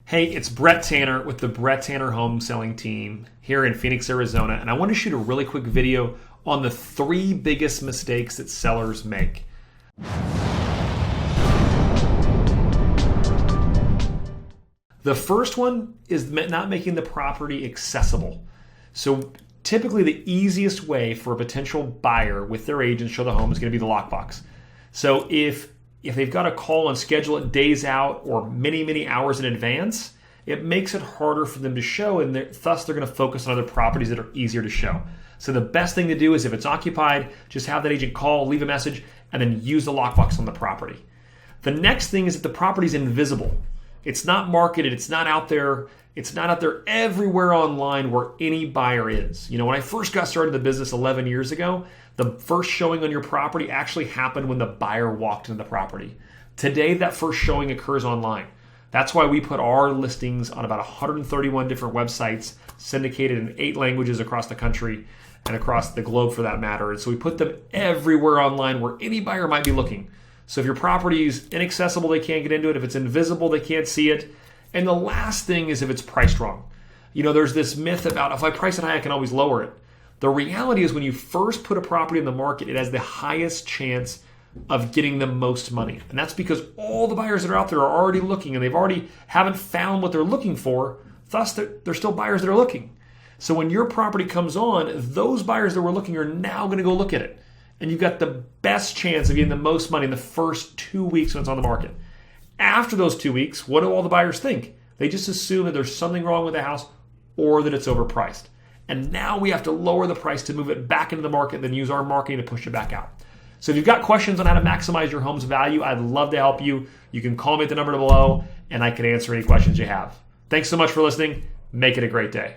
Hey, it's Brett Tanner with the Brett Tanner Home Selling Team here in Phoenix, Arizona, and I want to shoot a really quick video on the 3 biggest mistakes that sellers make. The first one is not making the property accessible. So typically the easiest way for a potential buyer with their agent to show the home is going to be the lockbox. So if they've got to call and schedule it days out or many hours in advance, it makes it harder for them to show, and thus they're going to focus on other properties that are easier to show. So the best thing to do is if it's occupied, just have that agent call, leave a message, and then use the lockbox on the property. The next thing is that the property is invisible. It's not marketed. It's not out there. It's not out there everywhere online where any buyer is. You know, when I first got started in the business 11 years ago, the first showing on your property actually happened when the buyer walked into the property. Today, that first showing occurs online. That's why we put our listings on about 131 different websites, syndicated in 8 languages across the country and across the globe for that matter. And so we put them everywhere online where any buyer might be looking. So if your property is inaccessible, they can't get into it. If it's invisible, they can't see it. And the last thing is if it's priced wrong. You know, there's this myth about if I price it high, I can always lower it. The reality is when you first put a property in the market, it has the highest chance of getting the most money. And that's because all the buyers that are out there are already looking and they've already haven't found what they're looking for. Thus, they're still buyers that are looking. So when your property comes on, those buyers that were looking are now going to go look at it. And you've got the best chance of getting the most money in the first 2 weeks when it's on the market. After those 2 weeks, what do all the buyers think? They just assume that there's something wrong with the house or that it's overpriced. And now we have to lower the price to move it back into the market, then use our marketing to push it back out. So if you've got questions on how to maximize your home's value, I'd love to help you. You can call me at the number below and I can answer any questions you have. Thanks so much for listening. Make it a great day.